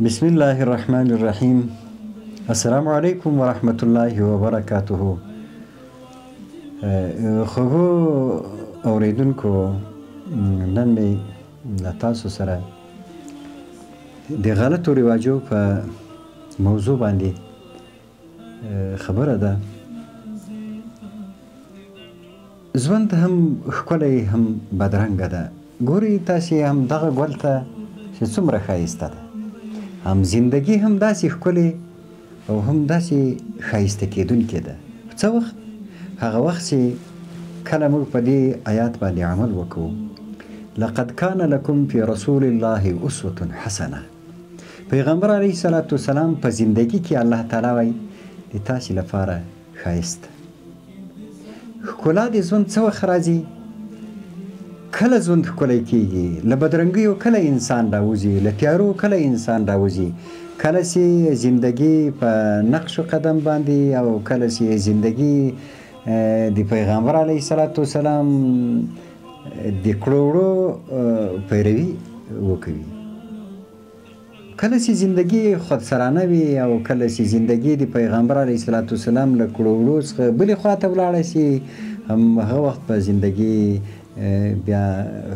بسم الله الرحمن الرحیم. السلام علیکم ورحمت الله وبرکاته. خوږو اوریدونکو، نن مې له تاسو سره د غلطو رواجو په موضوع باندې خبره ده. ژوند هم ښکلی هم بدرنګه ده. ګورئ تاسې هم دغه ګل ته چې څومره ښایسته ده، هم زندگی هم داسې ښکلې او هم داسې ښایسته کېدونکې ده. څه وخت؟ هغه وخت چې کله موږ په دې آیات باندې عمل وکړو: لقد کان لکم فی رسول الله اسوة حسنه. پیغمبر علیه الصلاة والسلام په زندگی کې الله تعالی وایي د تاسې لپاره ښایسته. ښکلا د ژوند څه وخت راځي؟ کله ژوند ښکلی کېږي، له بدرنګیو کله انسان راوځي، له تیارو کله انسان راوځي، کله چې زندگی په نقش و قدم باندې او کله چې زندگی د پیغمبر علیه الصلاة والسلام د کړو وړو پیروي وکوي، کله چې زندگی خودسرانه وي او کله چې زندگی د پیغمبر علیه الصلاة والسلام له کړو وړو څخه بلې خواته ولاړه شي، هغه وخت په زندگی بیا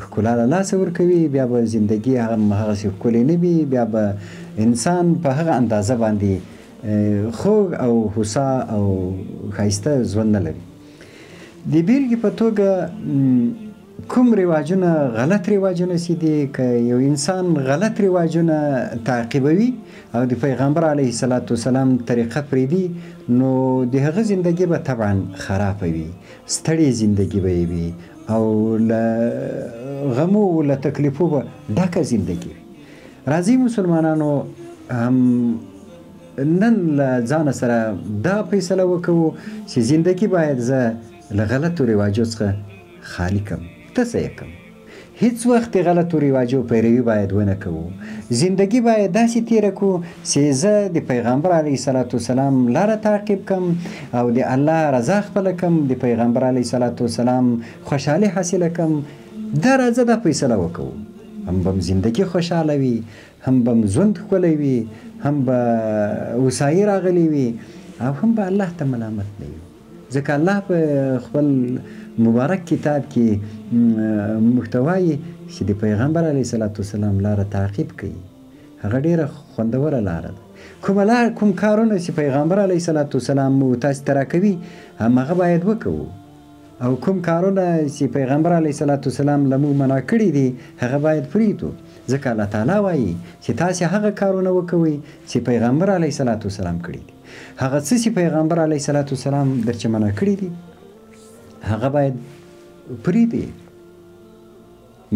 ښکلا له لاسه ورکوي، بیا به زندگی هغسې ښکلې نه وي، بیا به انسان په هغه اندازه باندې خوږ او هوسا او ښایسته ژوند نه لري. د بیلګې په توګه کوم رواجونه غلط رواجونه چې دي، که یو انسان غلط رواجونه تعقیبوي او د پیغمبر علیه الصلاة والسلام طریقه پرېږدي، نو د هغه زندگی به طبعا خرابه وي، ستړې زندگی به یې وي او له غمو و له تکلیفو به ډکه زندگی وي. راځئ مسلمانانو هم نن له ځانه سره دا فیصله وکړو چې زندگی باید زه له غلطو رواجو څخه خالی کړم. ته څه یې کړم؟ هیڅ وخت د غلطو رواجو پیروي باید ونه کوو. زندگی باید داسې تیره کړو چې زه د پیغمبر علیه الصلاة والسلام لاره تعقیب کړم او د الله رضا خپله کړم، د پیغمبر علیه الصلاة والسلام خوشحالي حاصله کړم. دا راځه دا فیصله وکړو، هم به زندگی خوشحاله وي، هم به ژوند ښکلی وي، هم به هوسایي راغلی وي او هم به الله ته ملامت نه یو. ځکه الله په خپل مبارک کتاب کې موږ ته وایي چې د پیغمبر علیه الصلاة والسلام لاره تعقیب کوي. هغه ډېره خوندوره لاره ده. کوم کارونه چې پیغمبر علیه الصلاة والسلام مو تاسې ته راکوي همهغه باید وکوو، او کوم کارونه چې پیغمبر علیه الصلاة والسلام له موږ منع کړي دي هغه باید پرېږدو. ځکه الله تعالی وایي چې تاسې هغه کارونه وکوئ چې پیغمبر علیه الصلاة والسلام کړي دي. هغه څه چې پیغمبر علیه الصلاة والسلام درچې منع کړي دي هغه باید پرېږدئ.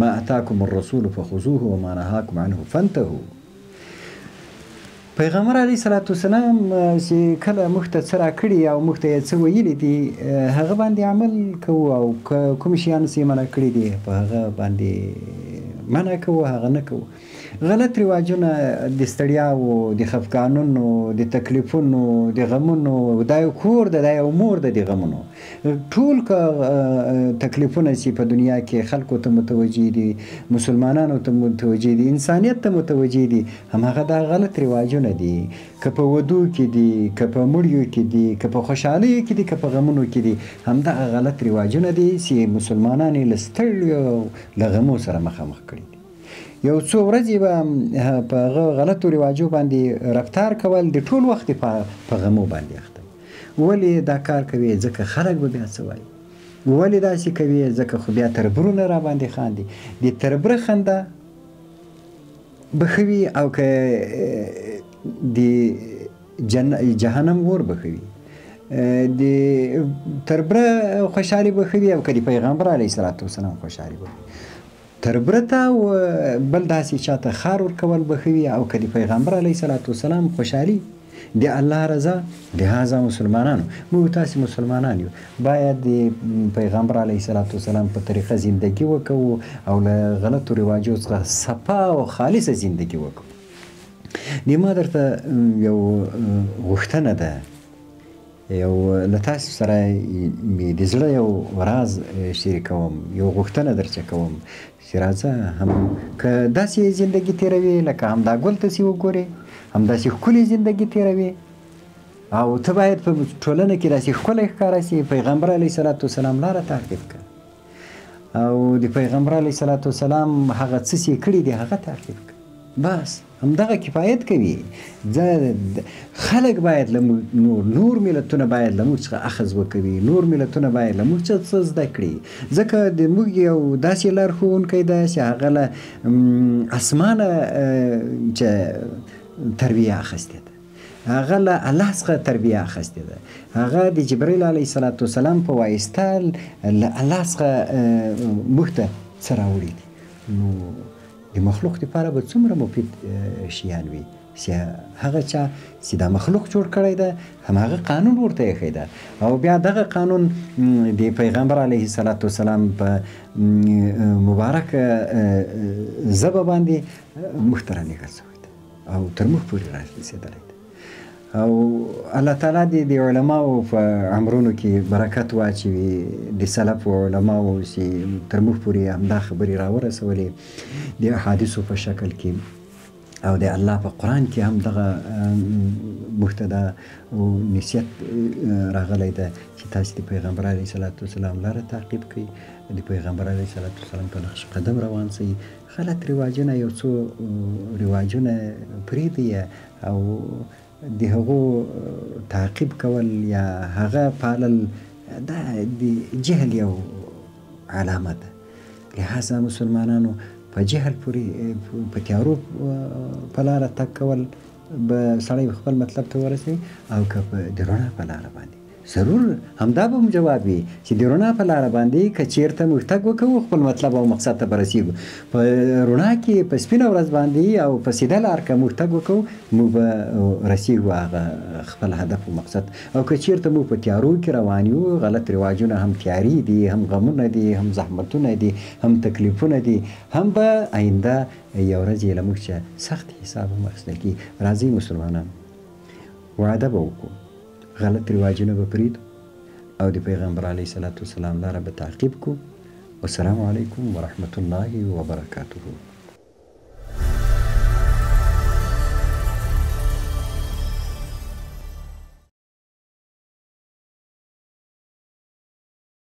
ما اتاکم الرسول فخذوه وما نهاکم عنه فانتهوا. پیغمبر علیه الصلاة والسلام چې کله موږ ته څه راکړي او موږ ته یې څه ویلي دي هغه باندې عمل کوو، او کوم شیان چې یې منع کړي دي په هغه باندې منع کوو، هغه نه کوو. غلط رواجونه د ستړیاو، د خفګانونو، د تکلیفونو، د غمونو، دا یو کور ده، دا یو مور ده د غمونو. ټول تکلیفونه چې په دنیا کې خلکو ته متوجه دي، مسلمانانو ته متوجه دي، انسانیت ته متوجه دي، همهغه دا غلط رواجونه دي. که په ودو کې دي، که په مړیو کې دي، که په خوشحالیو کې دي، که په غمونو کې دي، همدغه غلط رواجونه دي چې مسلمانان یې له ستړیو له غمو سره مخامخ کړي دي. یو څو ورځې به په هغه غلطو رواجو باندې رفتار کول د ټول وخت په غمو باندې اخته. ولې دا کار کوي؟ ځکه خلک به بیا څه وایي. ولې داسې کوي؟ ځکه خو بیا تربرونه را باندې خاندي. د تربره خنده به ښه وي او که د جهنم اور به ښه وي. د تربره خوشحالي به ښه وي او که د پیغمبر علیه الصلاة والسلام خوشحالي به وي. تربره ته بل داسې چاته خار ورکول به ښه وي او که د پیغمبر علیه الصلاة والسلام خوشحالي د الله رضا. لهذا مسلمانانو، موږ تاسې مسلمانان یو، باید د پیغمبر علیه الصلاة والسلام په طریقه زندگی وکړو او له غلطو رواجو څخه صفا او خالصه زندگی وکړو. د ما درته یو غوښتنه ده یو له تاسو سره مې د زړه یو راز شریکوم، یو غوښتنه درڅه کوم چې راځه هم که داسې زندګي تېروې لکه همدا ګل ته چې وګورې همداسې ښکلې زندګي تېروې او ته باید په ټولنه کې داسې ښکلی ښکاره سي. پیغمبر علیه صلات وسلام لاره تعقیب کړه او د پیغمبر علیه صلات وسلام هغه څه چې کړي دي هغه تعقیب کړه. بس همدغه کفایت کوي. خلک باید نور ملتونه باید له موږ څخه اخذ وکوي، نور ملتونه باید له موږ څخه څه زده کړي، ځکه د موږ یو داسې لارښوونکی ده چې هغه له اسمانه چې تربیه اخیستې ده، هغه له الله څخه تربیه اخیستې ده، هغه د جبریل علیه صلات وسلام په واسطه له الله څخه موږ ته څه راوړي دي. نو د مخلوق دپاره به څومره مفید شیان وي چې هغه چا چې دا مخلوق جوړ کړی ده هماغه قانون ورته ایښی ده او بیا دغه قانون د پیغمبر علیه صلات وسلام په مبارک ژبه باندې موږ ته رانیږدې شوی ده او تر موږ پورې رارسېدلی ده. او الله تعالی دې د علماو په عمرونو کې برکت واچوي، د سلفو علماو چې تر موږ پورې همدا خبرې راورسولې د احادیثو په شکل کې او د الله په قرآن کې هم دغه موږ ته دا نصیحت راغلی ده چې تاسې د پیغمبر علیه صلات وسلام لاره تعقیب کړئ، د پیغمبر علیه صلات وسلام په نقش قدم روان سئ، غلط رواجونه یو څو رواجونه پرېږدئ او د هغو تعقیب کول یا هغه پالل دا د جهل یو علامه ده. لهذا مسلمانانو په جهل پورې په تیارو په لاره تګ کول به سړی خپل مطلب ته ورسوي او که د رڼا په لاره باندې ضرور همدا به هم جواب وي چې د رڼا په لاره باندې که چېرته موږ تګ وکوو خپل مطلب او مقصد ته به رسېږو، په رڼا کې په سپینه ورځ باندې او په سیده لار که موږ تګ وکوو موږ به رسېږو هغه خپل هدف او مقصد. او که چېرته موږ په تیارو کې روان یو، غلط رواجونه هم تیاري دي، هم غمونه دي، هم زحمتونه دي، هم تکلیفونه دي، هم به آینده یو ورځ یې له موږ څخه سخت حساب هم اخیستل کېږي. راځئ مسلمانان وعده به وکړو، غلط رواجونه به پرېږدو او د پیغمبر علیه صلات وسلام لاره به تعقیب کړو. والسلام علیکم ورحمة الله وبرکاته.